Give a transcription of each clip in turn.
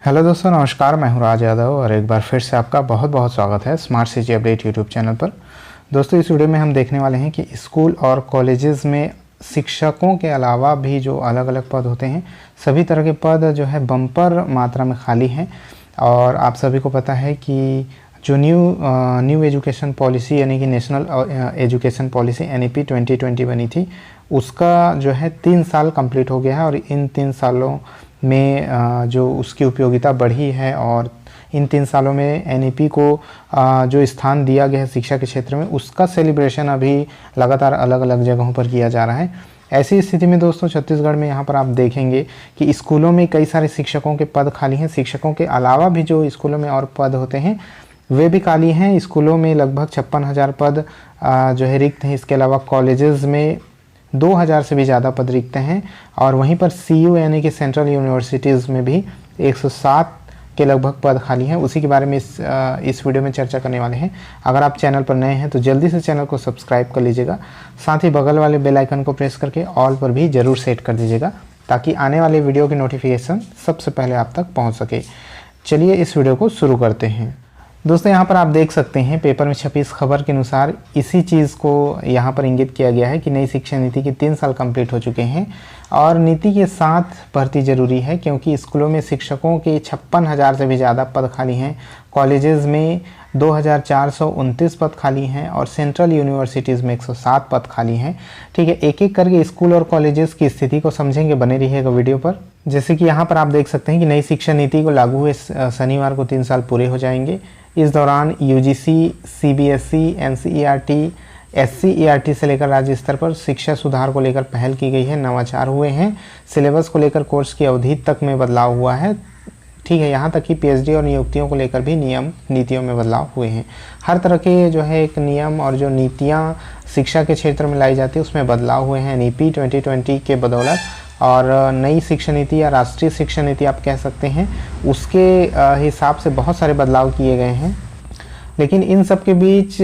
Hello दोस्तों, नमस्कार। मैं हूं राज यादव और एक बार फिर से आपका बहुत बहुत स्वागत है smart city update YouTube channel पर। दोस्तों, इस वीडियो में हम देखने वाले हैं कि स्कूल और कॉलेजेस में शिक्षकों के अलावा भी जो अलग अलग पद होते हैं, सभी तरह के पद जो है बम्पर मात्रा में खाली हैं। और आप सभी को पता है कि जो न्यू एजुकेशन पॉलिसी यानी कि नेशनल एजुकेशन पॉलिसी NEP 2020 बनी थी, उसका जो है 3 साल कंप्लीट हो गया है। और इन 3 सालों में जो उसकी उपयोगिता बढ़ी है और इन 3 सालों में NEP को जो स्थान दिया गया है शिक्षा के क्षेत्र में, उसका सेलिब्रेशन अभी लगातार अलग अलग जगहों पर किया जा रहा है। ऐसी स्थिति में दोस्तों, छत्तीसगढ़ में यहाँ पर आप देखेंगे कि स्कूलों में कई सारे शिक्षकों के पद खाली हैं। शिक्षकों के अलावा भी जो स्कूलों में और पद होते हैं वे भी खाली हैं। स्कूलों में लगभग 56,000 पद जो है रिक्त हैं। इसके अलावा कॉलेजेस में 2,000 से भी ज़्यादा पद रिक्त हैं। और वहीं पर CU यानी कि सेंट्रल यूनिवर्सिटीज़ में भी 107 के लगभग पद खाली हैं। उसी के बारे में इस वीडियो में चर्चा करने वाले हैं। अगर आप चैनल पर नए हैं तो जल्दी से चैनल को सब्सक्राइब कर लीजिएगा। साथ ही बगल वाले बेल आइकन को प्रेस करके ऑल पर भी ज़रूर सेट कर दीजिएगा, ताकि आने वाले वीडियो की नोटिफिकेशन सबसे पहले आप तक पहुँच सके। चलिए इस वीडियो को शुरू करते हैं। दोस्तों, यहाँ पर आप देख सकते हैं पेपर में छपी इस खबर के अनुसार इसी चीज़ को यहाँ पर इंगित किया गया है कि नई शिक्षा नीति के 3 साल कंप्लीट हो चुके हैं और नीति के साथ भर्ती जरूरी है, क्योंकि स्कूलों में शिक्षकों के 56,000 से भी ज़्यादा पद खाली हैं। कॉलेजेस में 2,429 पद खाली हैं और सेंट्रल यूनिवर्सिटीज़ में 107 पद खाली हैं। ठीक है, एक एक करके स्कूल और कॉलेजेस की स्थिति को समझेंगे, बने रहिएगा वीडियो पर। जैसे कि यहाँ पर आप देख सकते हैं कि नई शिक्षा नीति को लागू हुए शनिवार को 3 साल पूरे हो जाएंगे। इस दौरान UGC, CBSE, NCERT, SCERT से लेकर राज्य स्तर पर शिक्षा सुधार को लेकर पहल की गई है, नवाचार हुए हैं। सिलेबस को लेकर कोर्स की अवधि तक में बदलाव हुआ है। ठीक है, यहाँ तक कि PhD और नियुक्तियों को लेकर भी नियम नीतियों में बदलाव हुए हैं। हर तरह के जो है एक नियम और जो नीतियाँ शिक्षा के क्षेत्र में लाई जाती है उसमें बदलाव हुए हैं NEP 2020 के बदौलत। और नई शिक्षा नीति या राष्ट्रीय शिक्षा नीति आप कह सकते हैं, उसके हिसाब से बहुत सारे बदलाव किए गए हैं। लेकिन इन सब के बीच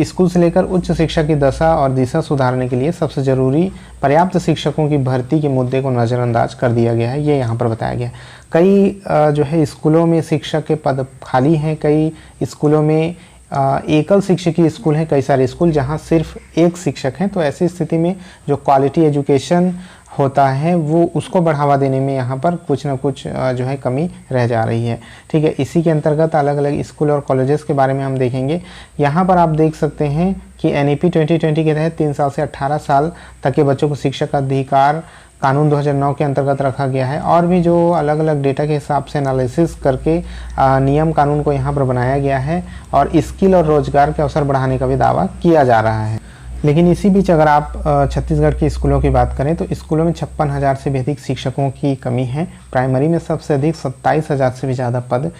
स्कूल से लेकर उच्च शिक्षा की दशा और दिशा सुधारने के लिए सबसे ज़रूरी पर्याप्त शिक्षकों की भर्ती के मुद्दे को नज़रअंदाज कर दिया गया है। ये यहाँ पर बताया गया है। कई जो है स्कूलों में शिक्षक के पद खाली हैं। कई स्कूलों में एकल शिक्षकीय स्कूल हैं, कई सारे स्कूल जहाँ सिर्फ एक शिक्षक हैं। तो ऐसी स्थिति में जो क्वालिटी एजुकेशन होता है वो उसको बढ़ावा देने में यहाँ पर कुछ ना कुछ जो है कमी रह जा रही है। ठीक है, इसी के अंतर्गत अलग अलग स्कूल और कॉलेजेस के बारे में हम देखेंगे। यहाँ पर आप देख सकते हैं कि NEP 2020 के तहत 3 साल से 18 साल तक के बच्चों को शिक्षा का अधिकार कानून 2009 के अंतर्गत रखा गया है। और भी जो अलग अलग डेटा के हिसाब से एनालिसिस करके नियम कानून को यहाँ पर बनाया गया है और स्किल और रोजगार के अवसर बढ़ाने का भी दावा किया जा रहा है। लेकिन इसी बीच अगर आप छत्तीसगढ़ के स्कूलों की बात करें तो स्कूलों में 56,000 से भी अधिक शिक्षकों की कमी है। प्राइमरी में सबसे अधिक 27,000 से भी ज़्यादा पद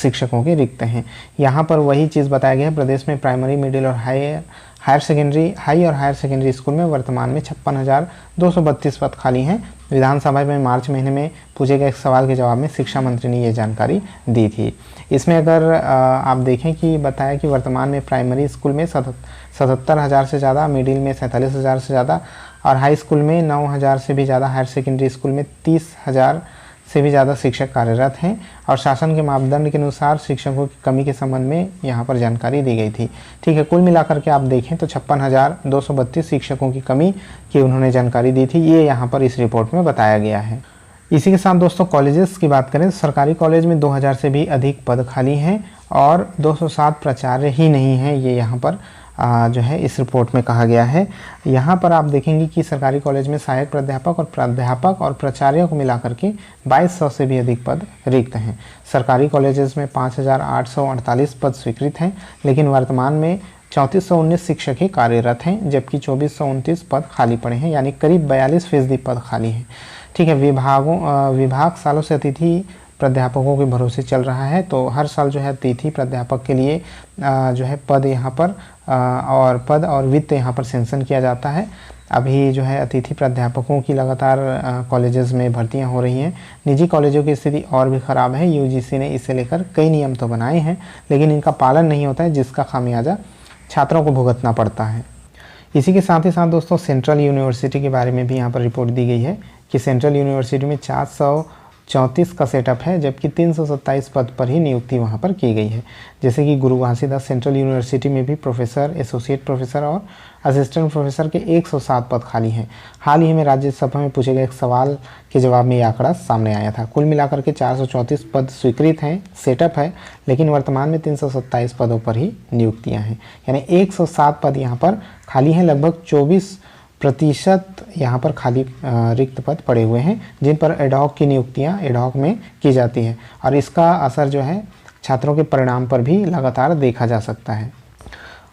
शिक्षकों के रिक्त हैं। यहाँ पर वही चीज़ बताया गया है। प्रदेश में प्राइमरी, मिडिल और हाई और हायर सेकेंडरी स्कूल में वर्तमान में 56,232 पद खाली हैं। विधानसभा में मार्च महीने में पूछे गए एक सवाल के जवाब में शिक्षा मंत्री ने ये जानकारी दी थी। इसमें अगर आप देखें कि बताया कि वर्तमान में प्राइमरी स्कूल में 77,000 से ज़्यादा, मिडिल में 47,000 से ज़्यादा और हाई स्कूल में 9,000 से भी ज़्यादा, हायर सेकेंडरी स्कूल में 30,000 से भी ज़्यादा शिक्षक कार्यरत हैं। और शासन के मापदंड के अनुसार शिक्षकों की कमी के संबंध में यहाँ पर जानकारी दी गई थी। ठीक है, कुल मिलाकर के आप देखें तो 56,232 शिक्षकों की कमी की उन्होंने जानकारी दी थी। ये यहाँ पर इस रिपोर्ट में बताया गया है। इसी के साथ दोस्तों कॉलेजेस की बात करें तो सरकारी कॉलेज में 2,000 से भी अधिक पद खाली हैं और 207 प्राचार्य ही नहीं हैं। ये यहाँ पर जो है इस रिपोर्ट में कहा गया है। यहाँ पर आप देखेंगे कि सरकारी कॉलेज में सहायक प्राध्यापक और प्राचार्य को मिलाकर के 2200 से भी अधिक पद रिक्त हैं। सरकारी कॉलेजेस में 5,848 पद स्वीकृत हैं, लेकिन वर्तमान में 3,419 शिक्षक ही कार्यरत हैं, जबकि 2,429 पद खाली पड़े हैं, यानी करीब 42% पद खाली हैं। ठीक है, विभाग सालों से अतिथि प्राध्यापकों के भरोसे चल रहा है। तो हर साल जो है अतिथि प्राध्यापक के लिए जो है पद यहाँ पर और वित्त यहाँ पर सेंक्शन किया जाता है। अभी जो है अतिथि प्राध्यापकों की लगातार कॉलेजेस में भर्तियां हो रही हैं। निजी कॉलेजों की स्थिति और भी ख़राब है। UGC ने इसे लेकर कई नियम तो बनाए हैं, लेकिन इनका पालन नहीं होता है, जिसका खामियाजा छात्रों को भुगतना पड़ता है। इसी के साथ ही साथ दोस्तों सेंट्रल यूनिवर्सिटी के बारे में भी यहाँ पर रिपोर्ट दी गई है कि सेंट्रल यूनिवर्सिटी में 34 का सेटअप है, जबकि 327 पद पर ही नियुक्ति वहाँ पर की गई है। जैसे कि गुरु घासीदास सेंट्रल यूनिवर्सिटी में भी प्रोफेसर, एसोसिएट प्रोफेसर और असिस्टेंट प्रोफेसर के 107 पद खाली हैं। हाल ही में राज्यसभा में पूछे गए एक सवाल के जवाब में ये आंकड़ा सामने आया था। कुल मिलाकर के 434 पद स्वीकृत हैं, सेटअप है, लेकिन वर्तमान में 327 पदों पर ही नियुक्तियाँ हैं, यानी 107 पद यहाँ पर खाली हैं। लगभग 24% यहाँ पर खाली रिक्त पद पड़े हुए हैं, जिन पर एडहॉक की नियुक्तियाँ एडहॉक में की जाती है, और इसका असर जो है छात्रों के परिणाम पर भी लगातार देखा जा सकता है।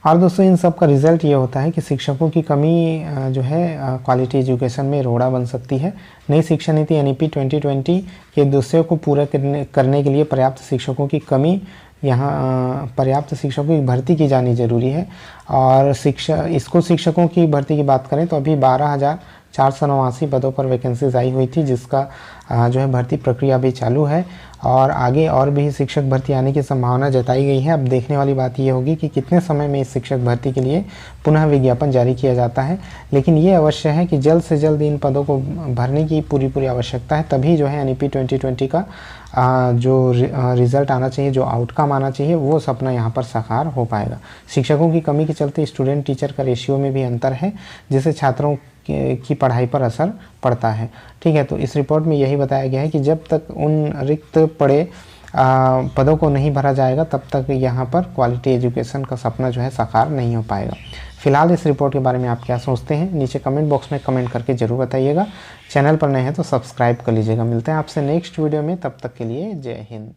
और दोस्तों, इन सब का रिज़ल्ट ये होता है कि शिक्षकों की कमी जो है क्वालिटी एजुकेशन में रोड़ा बन सकती है। नई शिक्षा नीति NEP 2020 के उद्देश्यों को पूरा करने के लिए पर्याप्त शिक्षकों की कमी, यहाँ पर्याप्त शिक्षकों की भर्ती की जानी ज़रूरी है। और शिक्षकों की भर्ती की बात करें तो अभी 12,489 पदों पर वैकेंसीज आई हुई थी, जिसका जो है भर्ती प्रक्रिया भी चालू है, और आगे और भी शिक्षक भर्ती आने की संभावना जताई गई है। अब देखने वाली बात ये होगी कि कितने समय में इस शिक्षक भर्ती के लिए पुनः विज्ञापन जारी किया जाता है। लेकिन ये अवश्य है कि जल्द से जल्द इन पदों को भरने की पूरी आवश्यकता है, तभी जो है NEP 2020 का जो रिज़ल्ट आना चाहिए, जो आउटकम आना चाहिए, वो सपना यहाँ पर साकार हो पाएगा। शिक्षकों की कमी के चलते स्टूडेंट टीचर का रेशियो में भी अंतर है, जिससे छात्रों की पढ़ाई पर असर पड़ता है। ठीक है, तो इस रिपोर्ट में यही बताया गया है कि जब तक उन रिक्त पड़े पदों को नहीं भरा जाएगा, तब तक यहाँ पर क्वालिटी एजुकेशन का सपना जो है साकार नहीं हो पाएगा। फिलहाल इस रिपोर्ट के बारे में आप क्या सोचते हैं, नीचे कमेंट बॉक्स में कमेंट करके ज़रूर बताइएगा। चैनल पर नए हैं तो सब्सक्राइब कर लीजिएगा। मिलते हैं आपसे नेक्स्ट वीडियो में, तब तक के लिए जय हिंद।